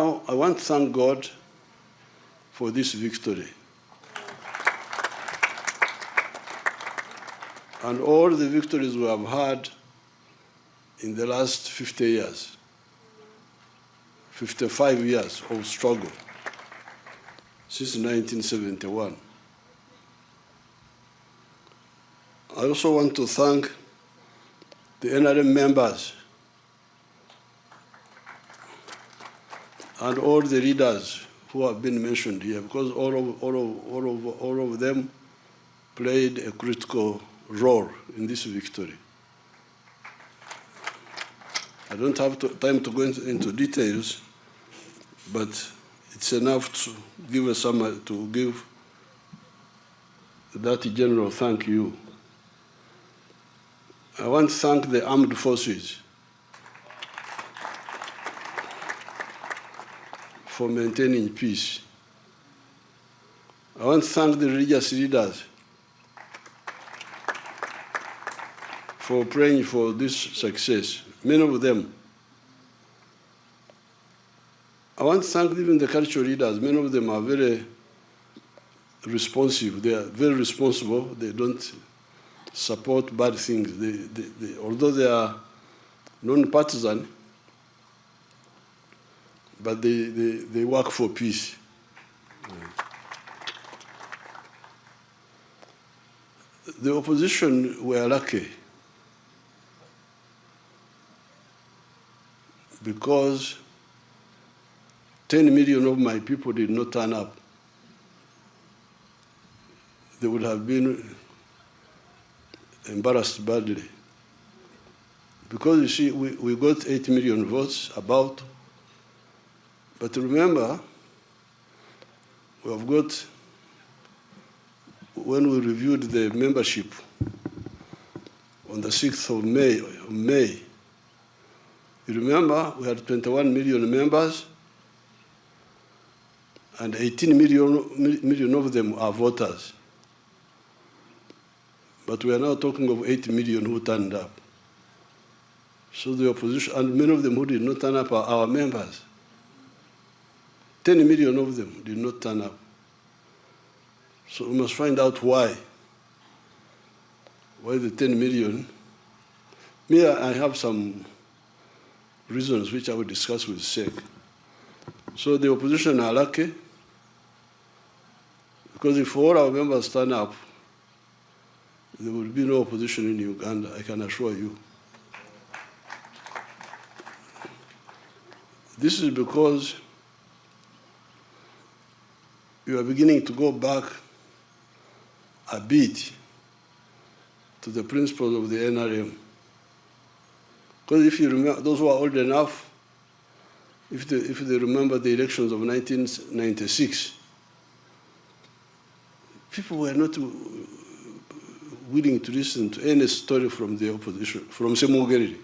Now, I want to thank God for this victory. And all the victories we have had in the last 50 years, 55 years of struggle, since 1971. I also want to thank the NRM members and all the leaders who have been mentioned here, because all of them played a critical role in this victory. I don't have time to go into details, but it's enough to give a summary, to give that general thank you. I want to thank the armed forces for maintaining peace. I want to thank the religious leaders for praying for this success, many of them. I want to thank even the cultural leaders. Many of them are very responsive. They are very responsible. They don't support bad things. Although they are non-partisan, but they work for peace. The opposition were lucky because 10 million of my people did not turn up. They would have been embarrassed badly. Because you see, we got 8 million votes about, but remember, we have got, when we reviewed the membership on the 6th of May, you remember we had 21 million members and 18 million of them are voters. But we are now talking of 8 million who turned up. So the opposition, and many of them who did not turn up are our members. 10 million of them did not turn up. So we must find out why. Why the 10 million? Me, I have some reasons which I will discuss with SEC. So the opposition are lucky, because if all our members turn up, there will be no opposition in Uganda, I can assure you. This is because you are beginning to go back a bit to the principles of the NRM. Because if you remember, those who are old enough, if they remember the elections of 1996, people were not willing to listen to any story from the opposition, from Semugeri.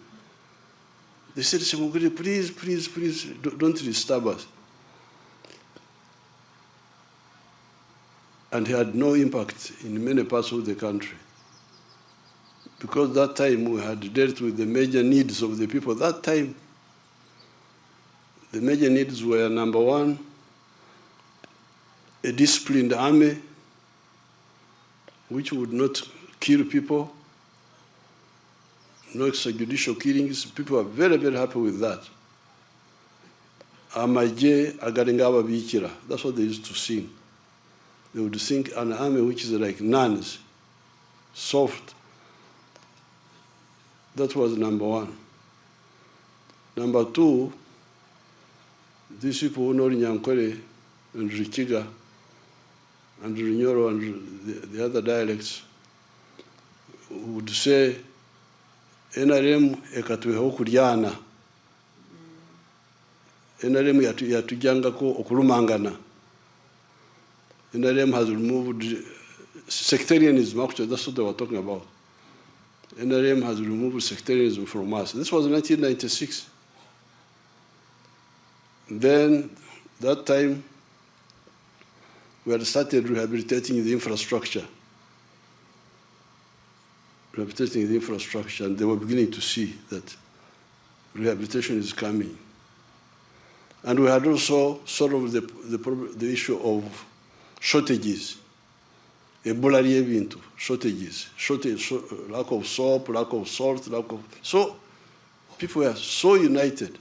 They said, Semugeri, please, please, please, don't disturb us. And he had no impact in many parts of the country. Because that time we had dealt with the major needs of the people. That time, the major needs were, number one, a disciplined army, which would not kill people, no extrajudicial killings. People are very, very happy with that. Amaje agaringaba bikira. That's what they used to sing. They would sing an army which is like nuns, soft. That was number one. Number two, these people who know Nyankore and Rikiga and Rinyoro and the other dialects would say, NRM ekatuweho kulyana. NRM yatujangako okulumangana. NRM has removed sectarianism, actually, that's what they were talking about. NRM has removed sectarianism from us. This was 1996. Then, that time, we had started rehabilitating the infrastructure. Rehabilitating the infrastructure, and they were beginning to see that rehabilitation is coming. And we had also solved the issue of shortages. Ebola into shortages, lack of soap, lack of salt, so people were so united.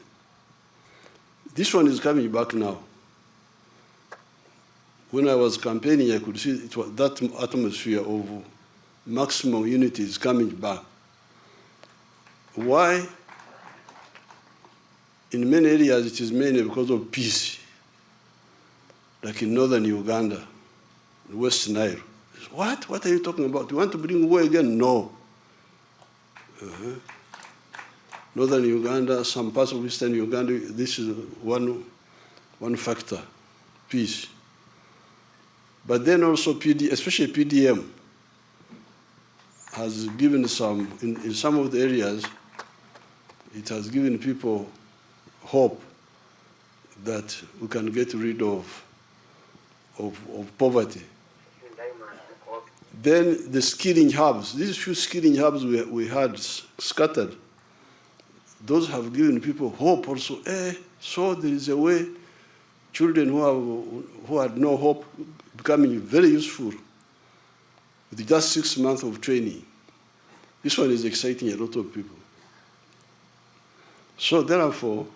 This one is coming back now. When I was campaigning, I could see it was that atmosphere of maximum unity is coming back. Why? In many areas, it is mainly because of peace. Like in northern Uganda, West Nile. What? What are you talking about? You want to bring war again? No. Northern Uganda, some parts of eastern Uganda, this is one factor, peace. But then also especially PDM, has given some, in some of the areas, it has given people hope that we can get rid of poverty. Then the skilling hubs, these few skilling hubs we had scattered, those have given people hope also. So there is a way children who had no hope becoming very useful with just 6 months of training. This one is exciting a lot of people. So therefore,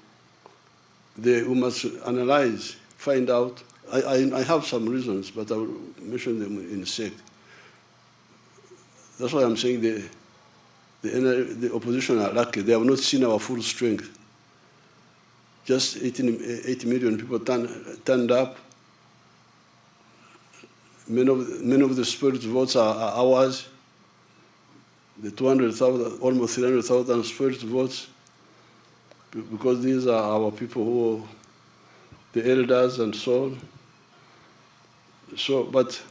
we must analyze, find out. I have some reasons, but I will mention them in a sec. That's why I'm saying the opposition are lucky. They have not seen our full strength. Just 80 million people turned up. Many of the spirit votes are ours. The 200,000, almost 300,000 spirit votes, because these are our people who, the elders and so on. So, but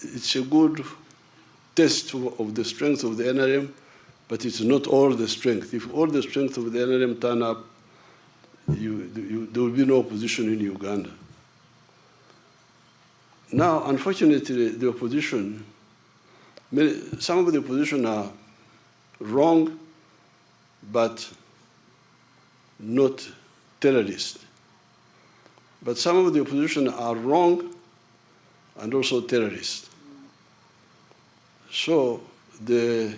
it's a good test of the strength of the NRM, but it's not all the strength. If all the strength of the NRM turn up, there will be no opposition in Uganda. Now, unfortunately, the opposition, some of the opposition are wrong, but not terrorist. But some of the opposition are wrong and also terrorist. So I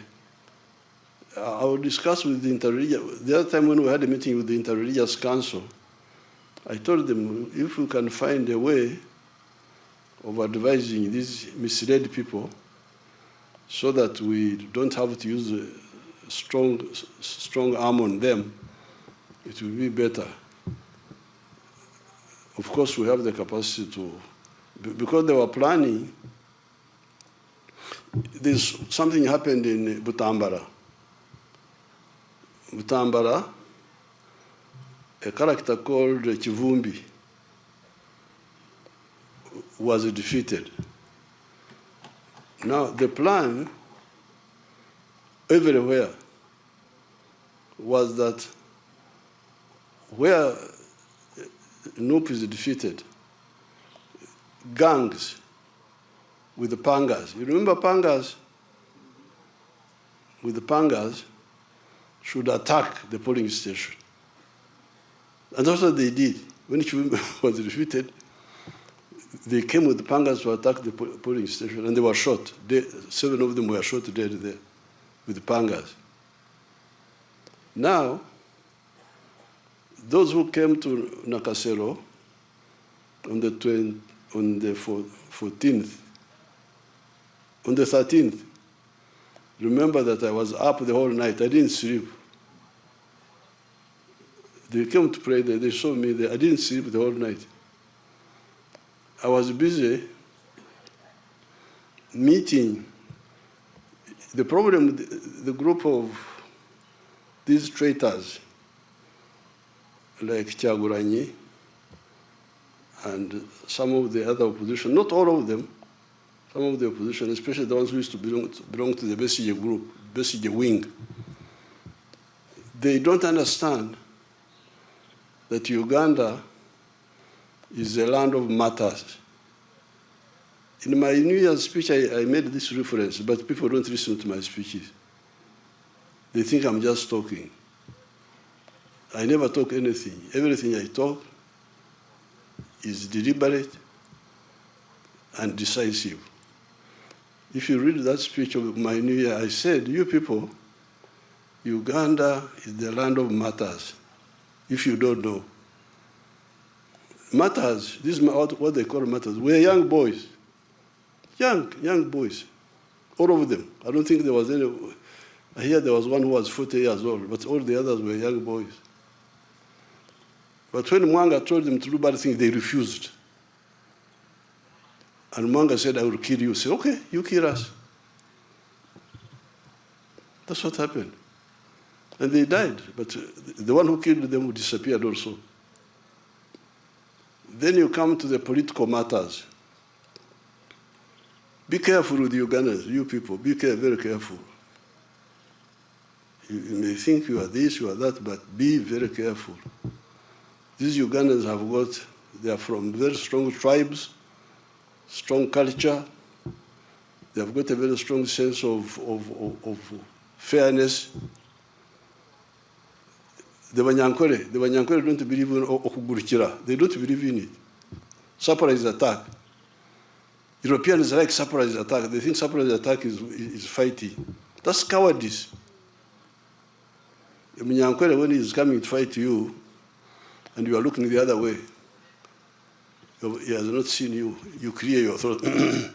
will discuss with the interreligious. The other time when we had a meeting with the Interreligious Council, I told them if we can find a way of advising these misled people so that we don't have to use a strong arm on them, it will be better. Of course, we have the capacity to, because they were planning, there's something happened in Butambara. Butambara, a character called Kivumbi was defeated. Now, the plan everywhere was that where Nup is defeated, gangs with the pangas. You remember pangas? With the pangas should attack the polling station. And that's what they did. When Chivumbi was defeated, they came with the pangas to attack the polling station, and they were shot. 7 of them were shot dead there with the pangas. Now, those who came to Nakasero on the 14th, on the 13th, remember that I was up the whole night. I didn't sleep. They came to pray there. They saw me there. I didn't sleep the whole night. I was busy meeting. The problem with the group of these traitors, like Kyagulanyi and some of the other opposition, not all of them, some of the opposition, especially the ones who used to belong to the Besigye group, Besigye wing, they don't understand that Uganda is a land of martyrs. In my New Year's speech, I made this reference, but people don't listen to my speeches. They think I'm just talking. I never talk anything. Everything I talk is deliberate and decisive. If you read that speech of my New Year, I said, you people, Uganda is the land of martyrs. If you don't know. Martyrs, this is what they call martyrs. We're young boys. Young boys. All of them. I don't think there was any. I hear there was one who was 40 years old, but all the others were young boys. But when Mwanga told them to do bad things, they refused. And Mwanga said, I will kill you. He said, okay, you kill us. That's what happened. And they died, but the one who killed them disappeared also. Then you come to the political matters. Be careful with the Ugandans, you people, be very careful. You may think you are this, you are that, but be very careful. These Ugandans they are from very strong tribes, strong culture. They have got a very strong sense of fairness. The Banyankore don't believe in Okugurikira. They don't believe in it. Surprise attack. Europeans like surprise attack. They think surprise attack is fighting. That's cowardice. The Banyankore, when he is coming to fight you, and you are looking the other way, he has not seen you. You clear your throat. And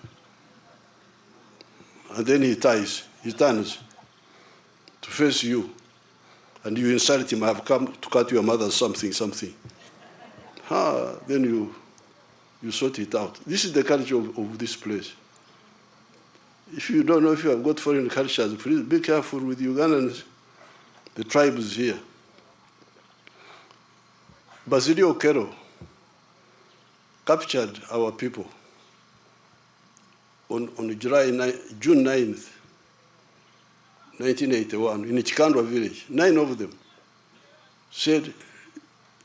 then he turns to face you. And you insult him, I have come to cut your mother something. Then you sort it out. This is the culture of this place. If you don't know if you have got foreign cultures, please be careful with Ugandans, the tribes here. Basilio Kero captured our people on June 9th, 1981, in Chikandwa village. 9 of them said,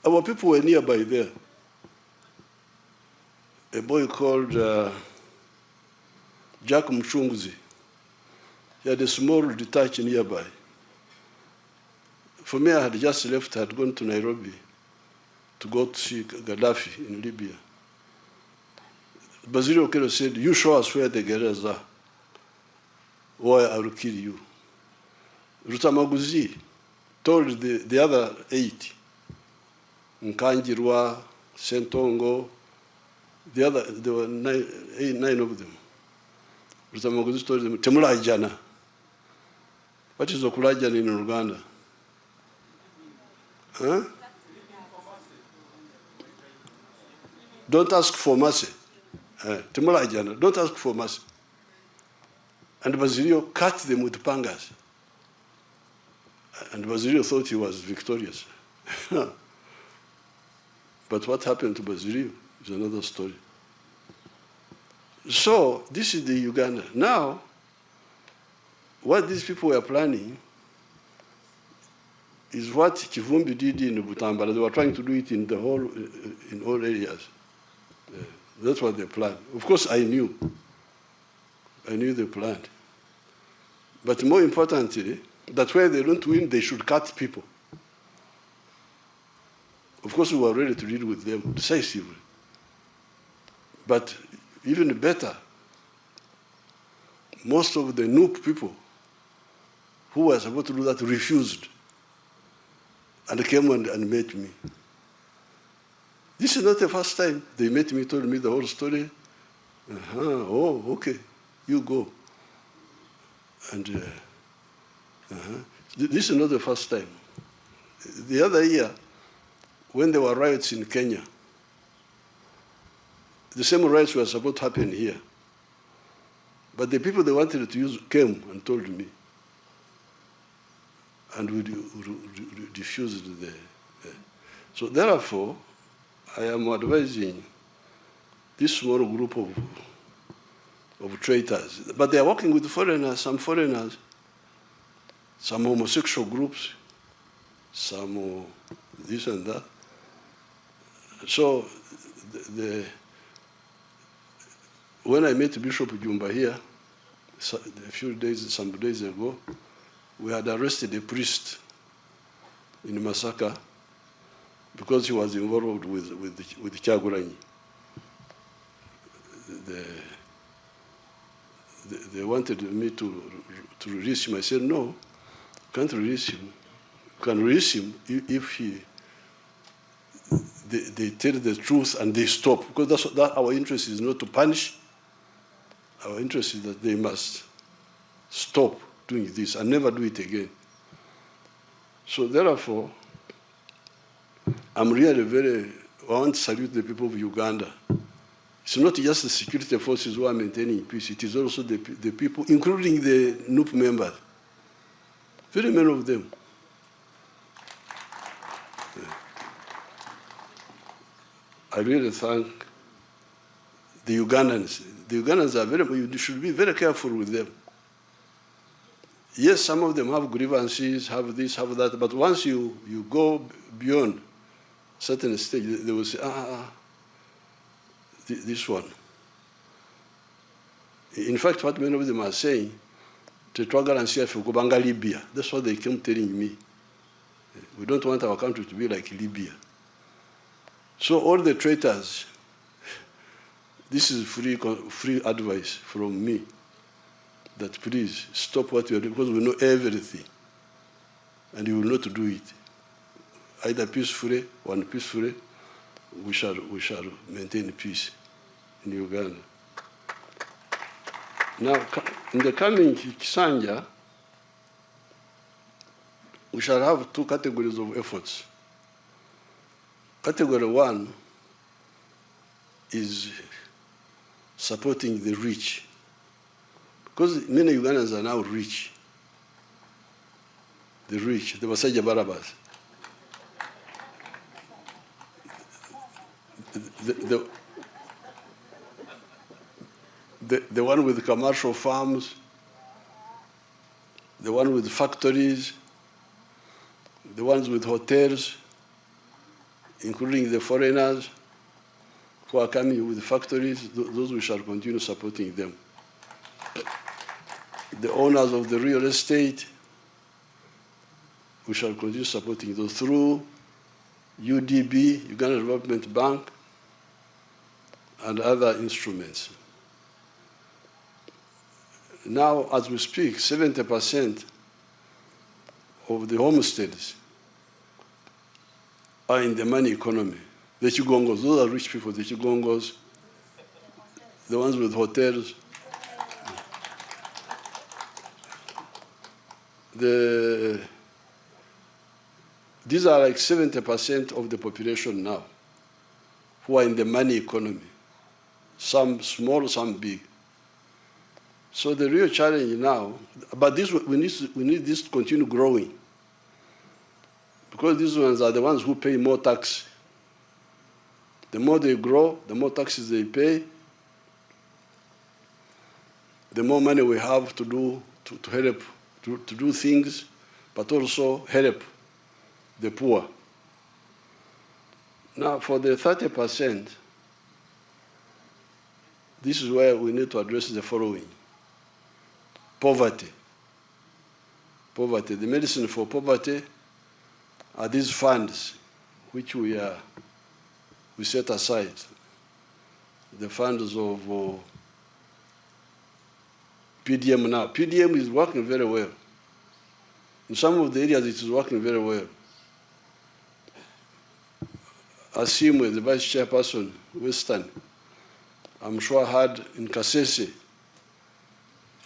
our people were nearby there. A boy called Jack Mchunguzi. He had a small detach nearby. For me, I had just left, I had gone to Nairobi to go to see Gaddafi in Libya. Basilio Kero said, you show us where the guerrillas are, or I will kill you. Rutamaguzi told the other 8, Nkanjirwa, Sentongo, there were 9 of them. Rutamaguzi told them, Temulajana. What is Okulajana in Uganda? Huh? Don't ask for mercy. Temulajana, don't ask for mercy. And Basilio cut them with pangas. And Basilio thought he was victorious. But what happened to Basilio is another story. So this is the Uganda. Now, what these people were planning is what Kivumbi did in Butambara. They were trying to do it in all areas. That's what they planned. Of course, I knew they planned. But more importantly, that where they don't win, they should cut people. Of course, we were ready to deal with them decisively. But even better, most of the Nup people who were supposed to do that refused and came and met me. This is not the first time they met me, told me the whole story. Oh, okay, you go. And this is not the first time. The other year, when there were riots in Kenya, the same riots were supposed to happen here. But the people they wanted to use came and told me. And we refused the. So therefore, I am advising this small group of traitors. But they are working with foreigners, some homosexual groups, some this and that. So when I met Bishop Jumba here, some days ago, we had arrested a priest in Masaka because he was involved with Kyagulanyi. They wanted me to release him. I said, no, you can't release him. You can release him if they tell the truth and they stop. Because that our interest is not to punish. Our interest is that they must stop doing this and never do it again. So therefore, I'm really I want to salute the people of Uganda. It's not just the security forces who are maintaining peace, it is also the people, including the NUP members. Very many of them. I really thank the Ugandans. The Ugandans are you should be very careful with them. Yes, some of them have grievances, have this, have that, but once you go beyond certain stage, they will say, this one. In fact, what many of them are saying, Libya. That's what they keep telling me. We don't want our country to be like Libya. So all the traitors, this is free advice from me, that please stop what you are doing, because we know everything, and you will not do it. Either peacefully or unpeacefully, we shall maintain peace in Uganda. Now, in the coming Kisanja, we shall have two categories of efforts. Category one is supporting the rich, because many Ugandans are now rich. The rich, the Basaja Barabas. The one with commercial farms, the one with factories, the ones with hotels, including the foreigners who are coming with factories, those we shall continue supporting them. The owners of the real estate, we shall continue supporting those through UDB, Uganda Development Bank, and other instruments. Now, as we speak, 70% of the homesteads are in the money economy. The Chigongos, those are rich people, the Chigongos, the ones with hotels. These are like 70% of the population now who are in the money economy. Some small, some big. So the real challenge now, but this, we need this to continue growing, because these ones are the ones who pay more tax. The more they grow, the more taxes they pay, the more money we have to do to help to do things, but also help the poor. Now, for the 30%, this is where we need to address the following. Poverty. Poverty. The medicine for poverty are these funds which we set aside. The funds of PDM now. PDM is working very well. In some of the areas, it is working very well. Asimwe, the vice chairperson, Western, I'm sure had in Kasese,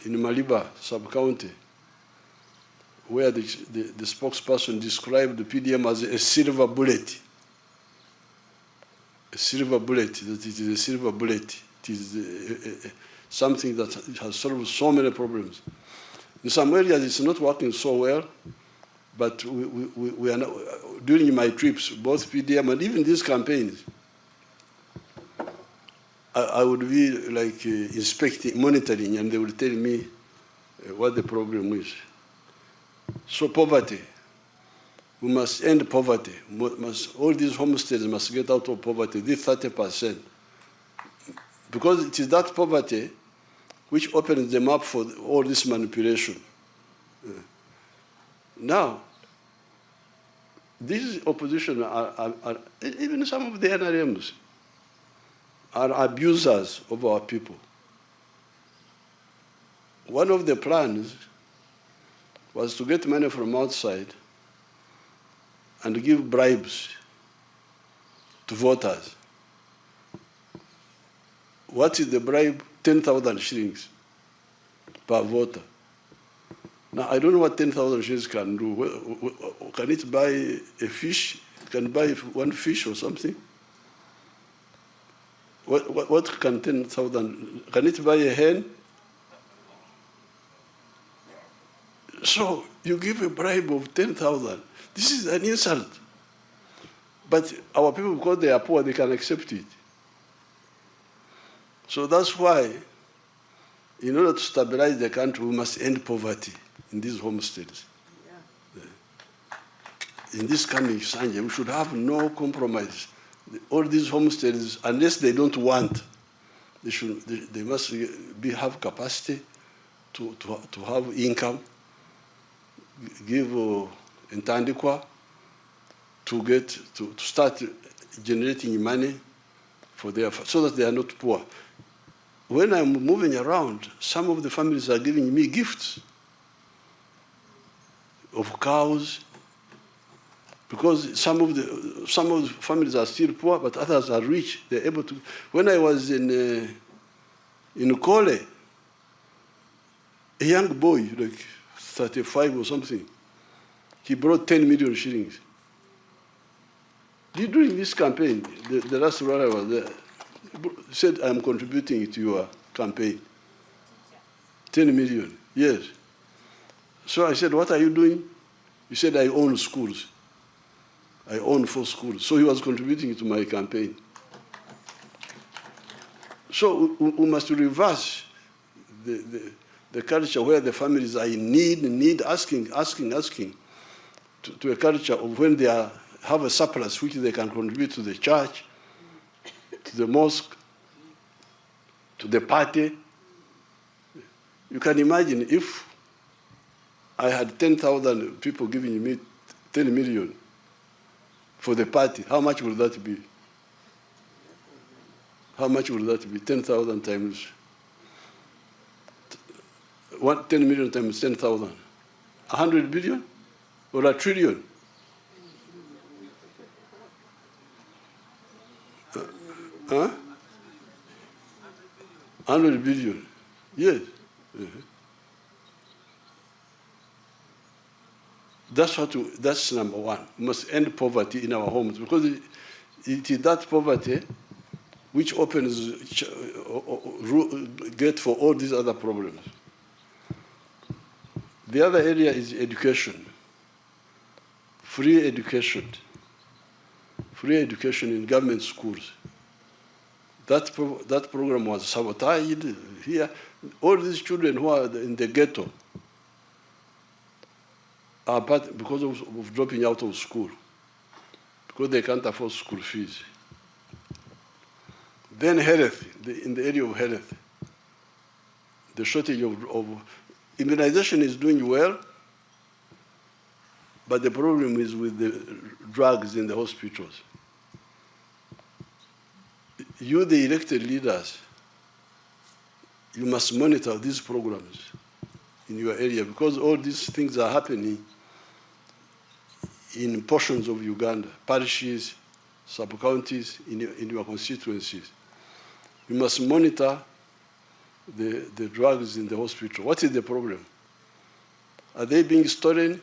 in Maliba sub-county, where the spokesperson described the PDM as a silver bullet. A silver bullet, that it is a silver bullet. It is something that has solved so many problems. In some areas, it's not working so well, but we are not, during my trips, both PDM and even these campaigns, I would be like inspecting, monitoring, and they would tell me what the problem is. So poverty, we must end poverty. All these homesteads must get out of poverty, this 30%. Because it is that poverty which opens them up for all this manipulation. Now, These opposition even some of the NRMs are abusers of our people. One of the plans was to get money from outside and give bribes to voters. What is the bribe? 10,000 shillings per voter. Now, I don't know what 10,000 shillings can do. Can it buy a fish? Can it buy one fish or something? What can 10,000, can it buy a hen? So you give a bribe of 10,000. This is an insult. But our people, because they are poor, they can accept it. So that's why, in order to stabilize the country, we must end poverty in these homesteads. In this coming Sanje, we should have no compromise. All these homesteads, unless they don't want, they must have capacity to have income, give intandikwa to start generating money for their, so that they are not poor. When I'm moving around, some of the families are giving me gifts of cows, because some of the families are still poor, but others are rich. They're able to. When I was in Kole, a young boy, like 35 or something, he brought 10 million shillings. During this campaign, the last one I was there, he said, I'm contributing to your campaign. 10 million, yes. So I said, what are you doing? He said, I own schools. I own 4 schools. So he was contributing to my campaign. So we must reverse the culture where the families are in need, asking, to a culture of when they have a surplus which they can contribute to the church, to the mosque, to the party. You can imagine if I had 10,000 people giving me 10 million for the party, how much would that be? How much would that be? 10,000 times, 10 million times 10,000. 100 billion or a trillion? Huh? 100 billion, yes. That's number one. We must end poverty in our homes, because it is that poverty which opens gate for all these other problems. The other area is education. Free education. Free education in government schools. That program was sabotaged here. All these children who are in the ghetto are because of dropping out of school, because they can't afford school fees. Then health, in the area of health, the shortage of immunization is doing well, but the problem is with the drugs in the hospitals. You, the elected leaders, you must monitor these programs in your area, because all these things are happening in portions of Uganda, parishes, sub-counties, in your constituencies. You must monitor the drugs in the hospital. What is the problem? Are they being stolen,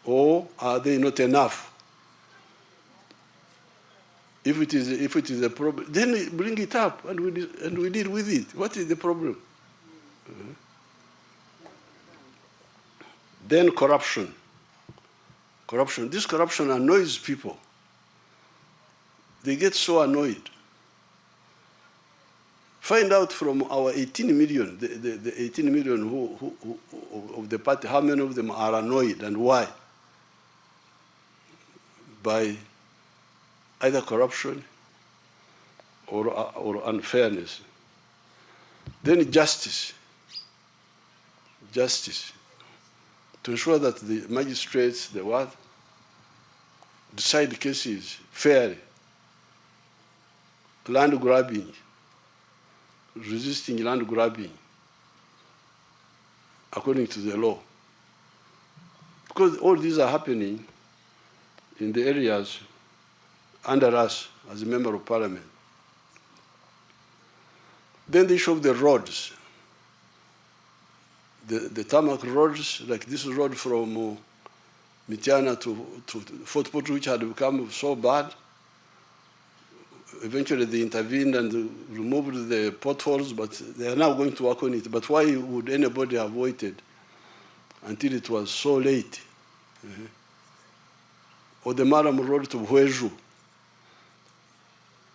or are they not enough? If it is a problem, then bring it up and we deal with it. What is the problem? Then corruption. This corruption annoys people. They get so annoyed. Find out from our 18 million, the 18 million who of the party, how many of them are annoyed and why? By either corruption or unfairness. Then justice. To ensure that the magistrates, decide cases fairly. Land grabbing, resisting land grabbing, according to the law. Because all these are happening in the areas under us as a member of parliament. Then the issue of the roads. The tarmac roads, like this road from Mitiana to Fort Portal, which had become so bad. Eventually they intervened and removed the potholes, but they are now going to work on it. But why would anybody have waited until it was so late? Or the Maram Road to Hueju,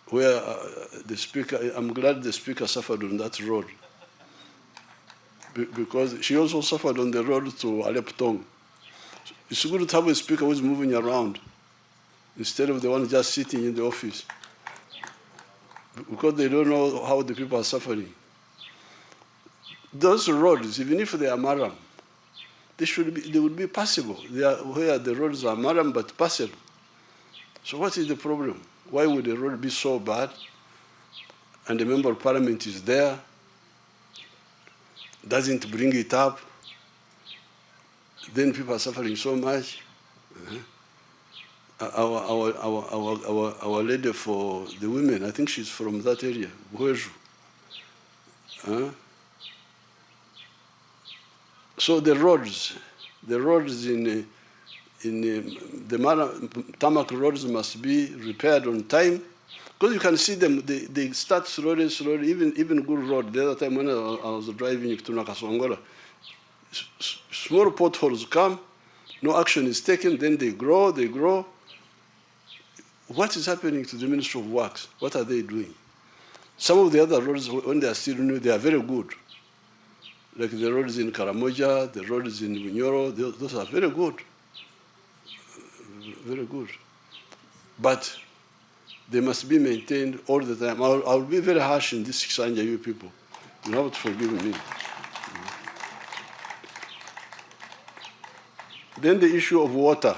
where the speaker, I'm glad the speaker suffered on that road, because she also suffered on the road to Aleptong. It's good to have a speaker who's moving around instead of the one just sitting in the office, because they don't know how the people are suffering. Those roads, even if they are Maram, they would be passable. They are where the roads are Maram but passable. So what is the problem? Why would the road be so bad and the member of parliament is there, doesn't bring it up, then people are suffering so much? Our lady for the women, I think she's from that area, Hueju. So the roads in the tarmac roads must be repaired on time, because you can see them, they start slowly, even good road. The other time when I was driving to Nakasongola, small potholes come, no action is taken, then they grow. What is happening to the Ministry of Works? What are they doing? Some of the other roads, when they are still new, they are very good. Like the roads in Karamoja, the roads in Bunyoro, those are very good. Very good. But they must be maintained all the time. I'll be very harsh in this Kisanja, you people. You have to forgive me. Then the issue of water.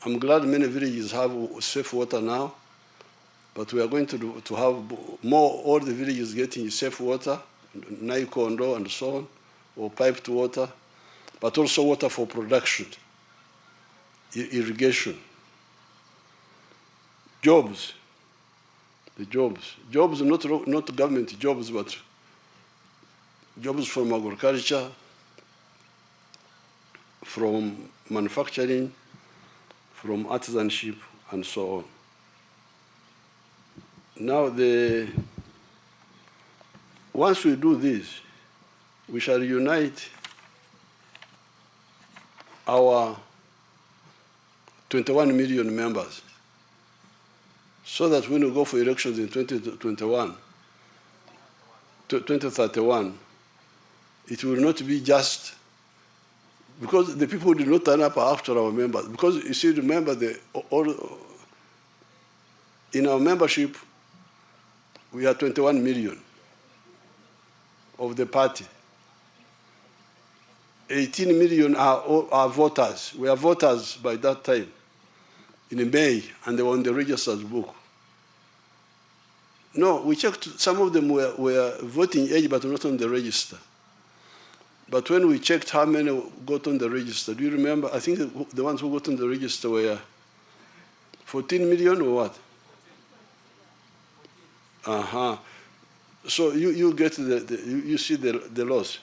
I'm glad many villages have safe water now, but we are going to have more, all the villages getting safe water, Naikondo and so on, or piped water, but also water for production, irrigation. Jobs, not government jobs, but jobs from agriculture, from manufacturing, from artisanship, and so on. Now, once we do this, we shall unite our 21 million members, so that when we go for elections in 2031, it will not be just because the people did not turn up after our members. Because you see, remember, in our membership, we are 21 million of the party. 18 million are voters. We are voters by that time, in May, and they were on the register's book. No, we checked, some of them were voting age, but not on the register. But when we checked how many got on the register, do you remember? I think the ones who got on the register were 14 million or what? So you get you see the loss.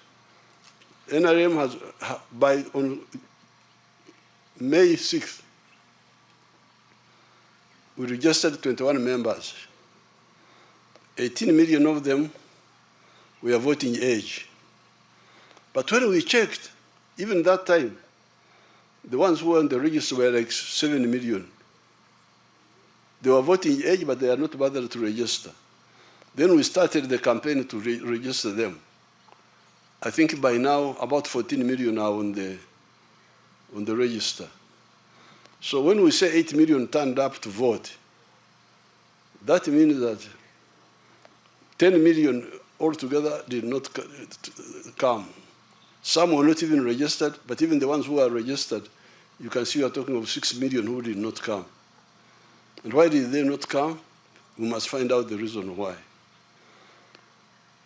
NRM has, on May 6th, we registered 21 members. 18 million of them were voting age. But when we checked, even that time, the ones who were on the register were like 7 million. They were voting age, but they are not bothered to register. Then we started the campaign to register them. I think by now, about 14 million are on the register. So when we say 8 million turned up to vote, that means that 10 million altogether did not come. Some were not even registered, but even the ones who are registered, you can see we are talking of 6 million who did not come. And why did they not come? We must find out the reason why.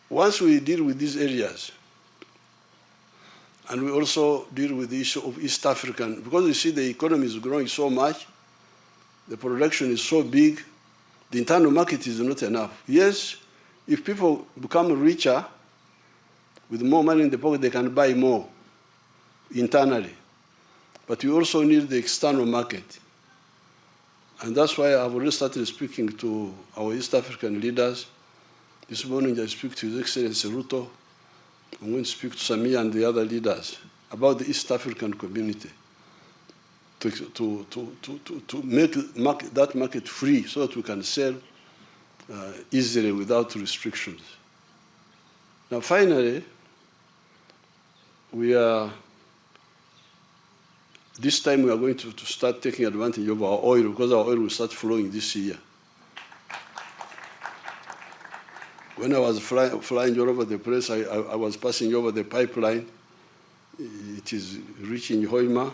Once we deal with these areas, and we also deal with the issue of East African, because you see the economy is growing so much, the production is so big, the internal market is not enough. Yes, if people become richer, with more money in the pocket, they can buy more internally. But you also need the external market. And that's why I've already started speaking to our East African leaders. This morning I speak to His Excellency Ruto. I'm going to speak to Samia and the other leaders about the East African community to make that market free so that we can sell easily without restrictions. Now, finally, this time we are going to start taking advantage of our oil, because our oil will start flowing this year. When I was flying all over the place, I was passing over the pipeline. It is reaching Hoima,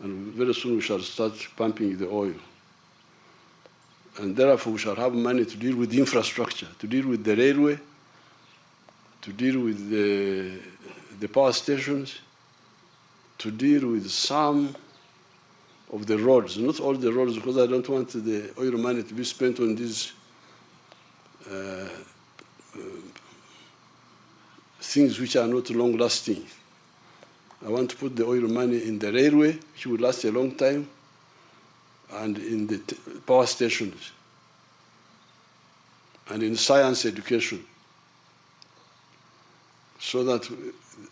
and very soon we shall start pumping the oil. And therefore, we shall have money to deal with the infrastructure, to deal with the railway, to deal with the power stations, to deal with some of the roads, not all the roads, because I don't want the oil money to be spent on these things which are not long-lasting. I want to put the oil money in the railway, which will last a long time, and in the power stations, and in science education. So that,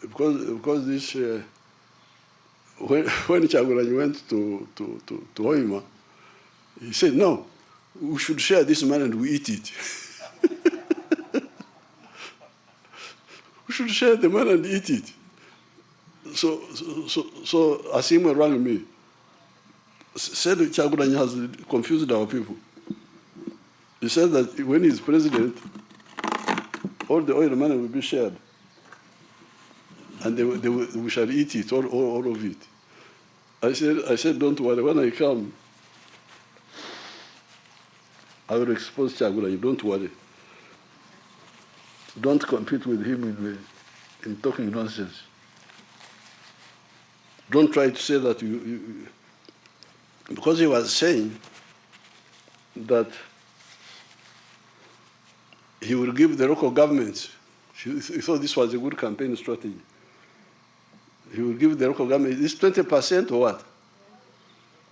because this, when Kyagulanyi went to Hoima, he said, no, we should share this money and we eat it. We should share the money and eat it. So Asimwe rang me, said Kyagulanyi has confused our people. He said that when he's president, all the oil money will be shared, and we shall eat it, all of it. I said, don't worry, when I come, I will expose Kyagulanyi, don't worry. Don't compete with him in talking nonsense. Don't try to say that because he was saying that he will give the local governments, he thought this was a good campaign strategy. He will give the local government, this 20% or what?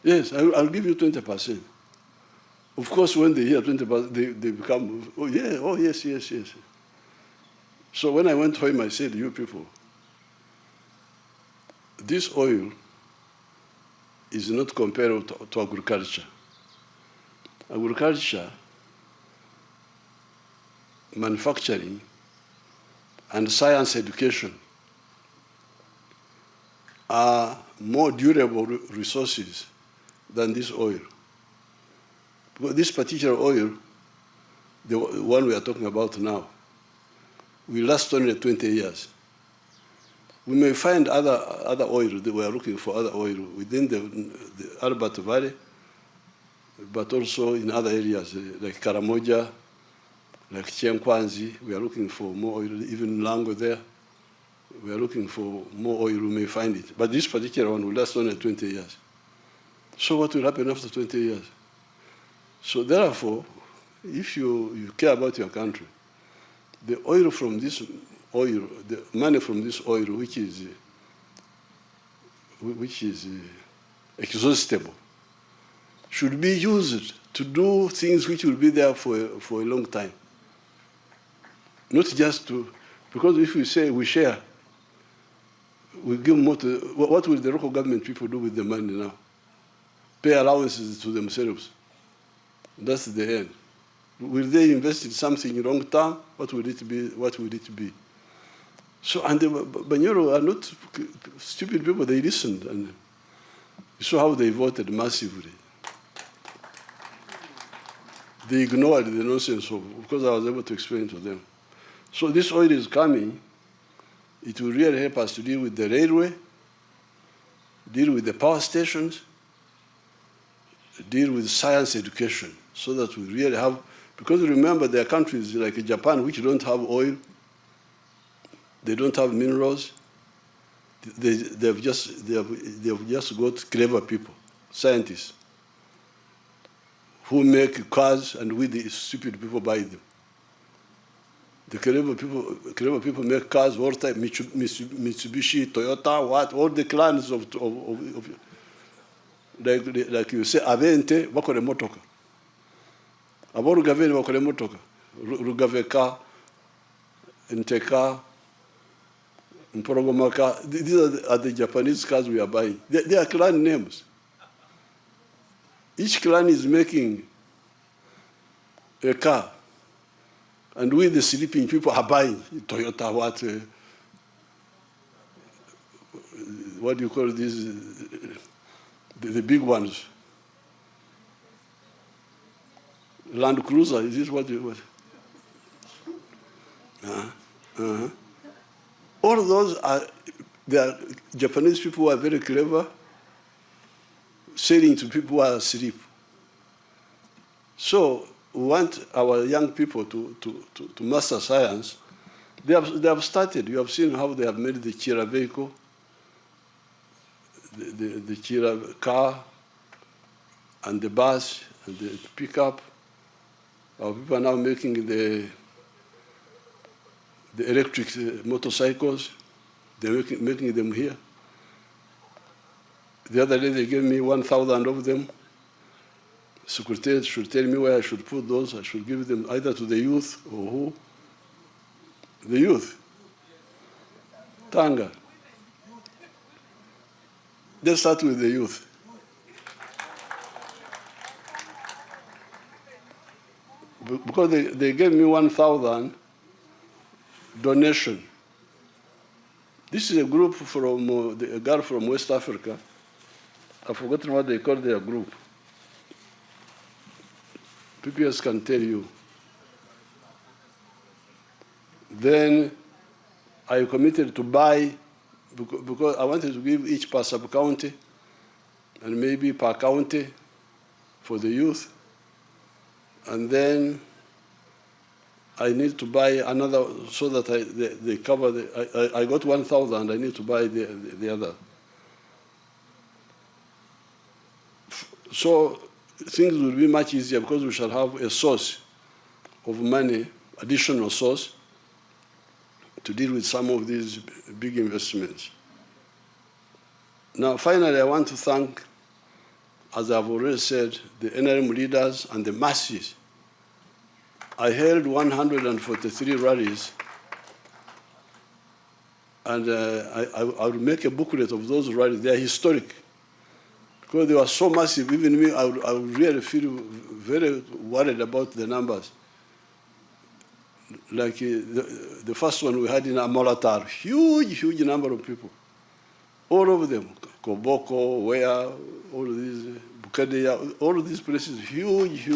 Yes, I'll give you 20%. Of course, when they hear 20%, they become, oh yeah, oh yes. So when I went home, I said, you people, this oil is not comparable to agriculture. Agriculture, manufacturing, and science education are more durable resources than this oil. Because this particular oil, the one we are talking about now, will last only 20 years. We may find other oil, we are looking for other oil within the Albert Valley, but also in other areas like Karamoja, like Chenkwanzi. We are looking for more oil, even Lango there. We are looking for more oil, we may find it. But this particular one will last only 20 years. So what will happen after 20 years? So therefore, if you care about your country, the oil from this oil, the money from this oil, which is exhaustible, should be used to do things which will be there for a long time. Not just to, because if we say we share, we give more to, what will the local government people do with the money now? Pay allowances to themselves. That's the end. Will they invest in something long term? What will it be? What will it be? So, and the Banyoro are not stupid people, they listened, and you saw how they voted massively. They ignored the nonsense because I was able to explain to them. So this oil is coming. It will really help us to deal with the railway, deal with the power stations, deal with science education, so that we really have, because remember there are countries like Japan which don't have oil, they don't have minerals, they've just got clever people, scientists, who make cars and we the stupid people buy them. The clever people make cars all the time, Mitsubishi, Toyota, all the clans of like you say, Avente, bakore motoka. Abo Rugaveni bakore motoka. Rugaveka, Nteka, Mporogomaka. These are the Japanese cars we are buying. They are clan names. Each clan is making a car. And we, the sleeping people, are buying Toyota, what do you call these, the big ones? Land Cruiser, is this what you, All of those are, they are Japanese people who are very clever, selling to people who are asleep. So we want our young people to master science. They have started. You have seen how they have made the Chira vehicle, the Chira car, and the bus, and the pickup. Our people are now making the electric motorcycles. They're making them here. The other day they gave me 1,000 of them. Secretary should tell me where I should put those. I should give them either to the youth or who? The youth. Tanga. Let's start with the youth. Because they gave me 1,000 donation. This is a group from, a girl from West Africa. I've forgotten what they call their group. PPS can tell you. Then I committed to buy, because I wanted to give each per sub-county and maybe per county for the youth. And then I need to buy another so that they cover the, I got 1,000, I need to buy the other. So things will be much easier because we shall have a source of money, additional source, to deal with some of these big investments. Now, finally, I want to thank, as I've already said, the NRM leaders and the masses. I held 143 rallies, and I will make a booklet of those rallies. They are historic. Because they were so massive, even me, I would really feel very worried about the numbers. Like the first one we had in Amolatar, huge number of people. All of them, Koboko, Wea, all of these, Bukadeya, all of these places, huge.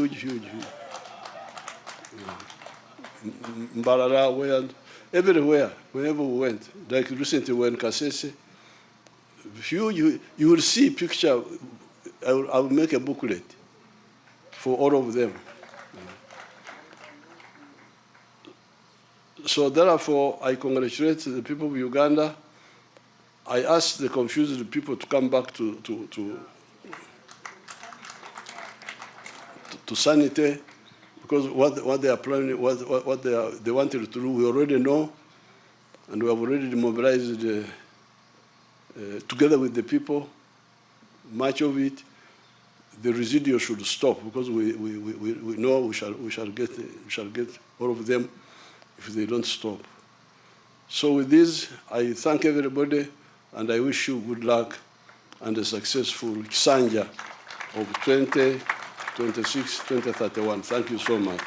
Mbarara, Wea, everywhere, wherever we went. Like recently we were in Kasese, huge, you will see picture. I will make a booklet for all of them. So therefore, I congratulate the people of Uganda. I asked the confused people to come back to sanity, because what they are planning, what they wanted to do, we already know, and we have already mobilized together with the people, much of it. The residual should stop, because we know we shall get all of them if they don't stop. So with this, I thank everybody, and I wish you good luck and a successful Kisanja of 2026, 2031. Thank you so much.